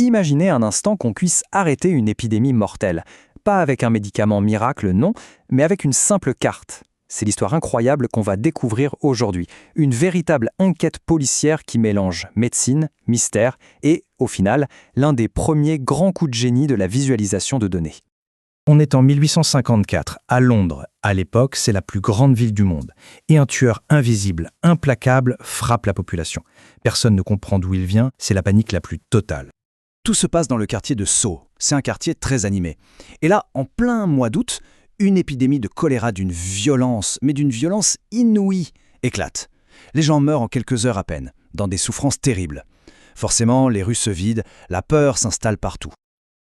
Imaginez un instant qu'on puisse arrêter une épidémie mortelle. Pas avec un médicament miracle, non, mais avec une simple carte. C'est l'histoire incroyable qu'on va découvrir aujourd'hui. Une véritable enquête policière qui mélange médecine, mystère et, au final, l'un des premiers grands coups de génie de la visualisation de données. On est en 1854, à Londres. À l'époque, c'est la plus grande ville du monde. Et un tueur invisible, implacable, frappe la population. Personne ne comprend d'où il vient, c'est la panique la plus totale. Tout se passe dans le quartier de Soho. C'est un quartier très animé. Et là, en plein mois d'août, une épidémie de choléra d'une violence inouïe, éclate. Les gens meurent en quelques heures à peine, dans des souffrances terribles. Forcément, les rues se vident, la peur s'installe partout.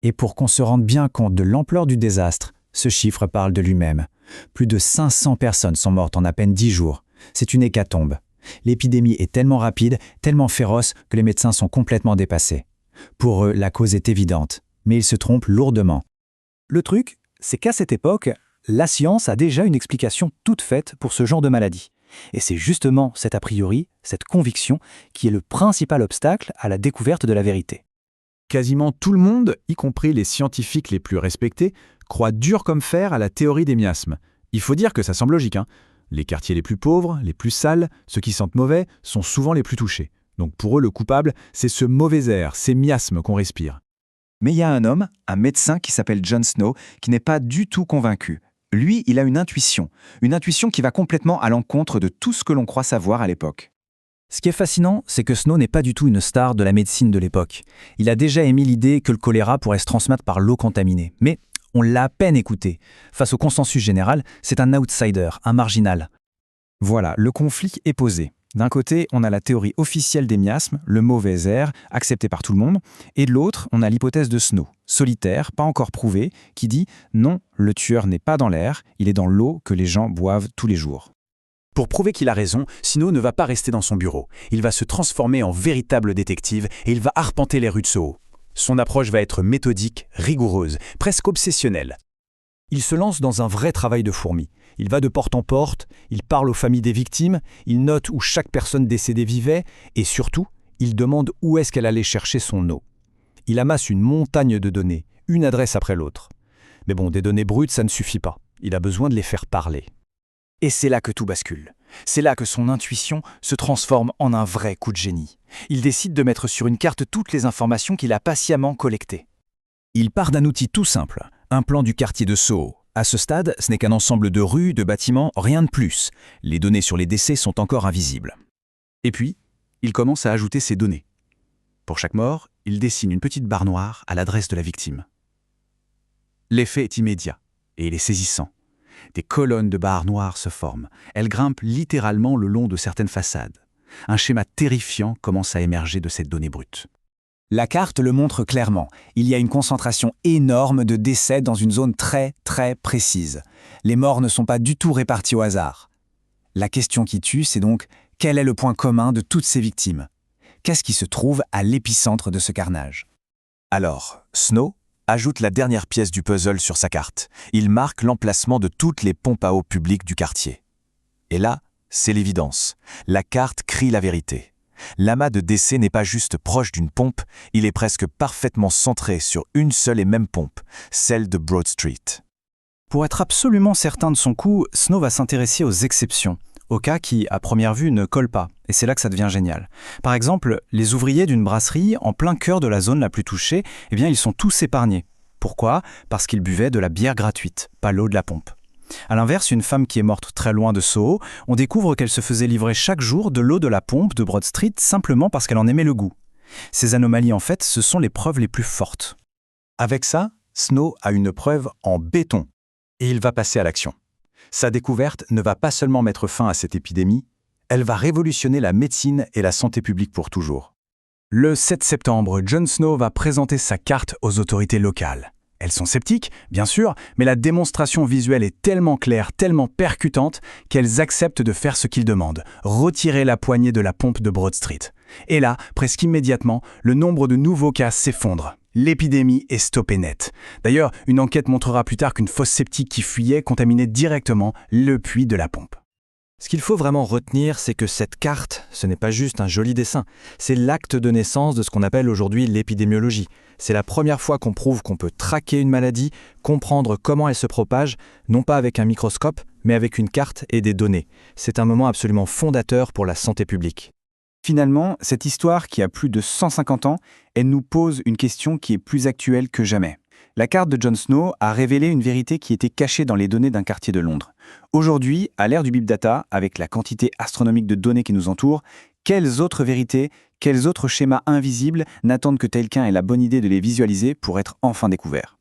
Et pour qu'on se rende bien compte de l'ampleur du désastre, ce chiffre parle de lui-même. Plus de 500 personnes sont mortes en à peine 10 jours. C'est une hécatombe. L'épidémie est tellement rapide, tellement féroce que les médecins sont complètement dépassés. Pour eux, la cause est évidente, mais ils se trompent lourdement. Le truc, c'est qu'à cette époque, la science a déjà une explication toute faite pour ce genre de maladie. Et c'est justement cet a priori, cette conviction, qui est le principal obstacle à la découverte de la vérité. Quasiment tout le monde, y compris les scientifiques les plus respectés, croit dur comme fer à la théorie des miasmes. Il faut dire que ça semble logique, hein. Les quartiers les plus pauvres, les plus sales, ceux qui sentent mauvais, sont souvent les plus touchés. Donc pour eux, le coupable, c'est ce mauvais air, ces miasmes qu'on respire. Mais il y a un homme, un médecin qui s'appelle John Snow, qui n'est pas du tout convaincu. Lui, il a une intuition qui va complètement à l'encontre de tout ce que l'on croit savoir à l'époque. Ce qui est fascinant, c'est que Snow n'est pas du tout une star de la médecine de l'époque. Il a déjà émis l'idée que le choléra pourrait se transmettre par l'eau contaminée. Mais on l'a à peine écouté. Face au consensus général, c'est un outsider, un marginal. Voilà, le conflit est posé. D'un côté, on a la théorie officielle des miasmes, le mauvais air, accepté par tout le monde, et de l'autre, on a l'hypothèse de Snow, solitaire, pas encore prouvée, qui dit « Non, le tueur n'est pas dans l'air, il est dans l'eau que les gens boivent tous les jours ». Pour prouver qu'il a raison, Snow ne va pas rester dans son bureau. Il va se transformer en véritable détective et il va arpenter les rues de Soho. Son approche va être méthodique, rigoureuse, presque obsessionnelle. Il se lance dans un vrai travail de fourmi. Il va de porte en porte, il parle aux familles des victimes, il note où chaque personne décédée vivait et surtout, il demande où est-ce qu'elle allait chercher son eau. Il amasse une montagne de données, une adresse après l'autre. Mais bon, des données brutes, ça ne suffit pas. Il a besoin de les faire parler. Et c'est là que tout bascule. C'est là que son intuition se transforme en un vrai coup de génie. Il décide de mettre sur une carte toutes les informations qu'il a patiemment collectées. Il part d'un outil tout simple, un plan du quartier de Soho. À ce stade, ce n'est qu'un ensemble de rues, de bâtiments, rien de plus. Les données sur les décès sont encore invisibles. Et puis, il commence à ajouter ces données. Pour chaque mort, il dessine une petite barre noire à l'adresse de la victime. L'effet est immédiat et il est saisissant. Des colonnes de barres noires se forment. Elles grimpent littéralement le long de certaines façades. Un schéma terrifiant commence à émerger de cette donnée brute. La carte le montre clairement. Il y a une concentration énorme de décès dans une zone très, très précise. Les morts ne sont pas du tout répartis au hasard. La question qui tue, c'est donc quel est le point commun de toutes ces victimes? Qu'est-ce qui se trouve à l'épicentre de ce carnage? Alors, Snow ajoute la dernière pièce du puzzle sur sa carte. Il marque l'emplacement de toutes les pompes à eau publiques du quartier. Et là, c'est l'évidence. La carte crie la vérité. L'amas de décès n'est pas juste proche d'une pompe, il est presque parfaitement centré sur une seule et même pompe, celle de Broad Street. Pour être absolument certain de son coup, Snow va s'intéresser aux exceptions, aux cas qui, à première vue, ne collent pas. Et c'est là que ça devient génial. Par exemple, les ouvriers d'une brasserie, en plein cœur de la zone la plus touchée, ils sont tous épargnés. Pourquoi? Parce qu'ils buvaient de la bière gratuite, pas l'eau de la pompe. A l'inverse, une femme qui est morte très loin de Soho, on découvre qu'elle se faisait livrer chaque jour de l'eau de la pompe de Broad Street simplement parce qu'elle en aimait le goût. Ces anomalies, en fait, ce sont les preuves les plus fortes. Avec ça, Snow a une preuve en béton. Et il va passer à l'action. Sa découverte ne va pas seulement mettre fin à cette épidémie, elle va révolutionner la médecine et la santé publique pour toujours. Le 7 septembre, John Snow va présenter sa carte aux autorités locales. Elles sont sceptiques, bien sûr, mais la démonstration visuelle est tellement claire, tellement percutante, qu'elles acceptent de faire ce qu'il demande, retirer la poignée de la pompe de Broad Street. Et là, presque immédiatement, le nombre de nouveaux cas s'effondre. L'épidémie est stoppée net. D'ailleurs, une enquête montrera plus tard qu'une fosse septique qui fuyait contaminait directement le puits de la pompe. Ce qu'il faut vraiment retenir, c'est que cette carte, ce n'est pas juste un joli dessin. C'est l'acte de naissance de ce qu'on appelle aujourd'hui l'épidémiologie. C'est la première fois qu'on prouve qu'on peut traquer une maladie, comprendre comment elle se propage, non pas avec un microscope, mais avec une carte et des données. C'est un moment absolument fondateur pour la santé publique. Finalement, cette histoire qui a plus de 150 ans, elle nous pose une question qui est plus actuelle que jamais. La carte de Jon Snow a révélé une vérité qui était cachée dans les données d'un quartier de Londres. Aujourd'hui, à l'ère du big data, avec la quantité astronomique de données qui nous entourent, quelles autres vérités, quels autres schémas invisibles n'attendent que quelqu'un ait la bonne idée de les visualiser pour être enfin découverts ?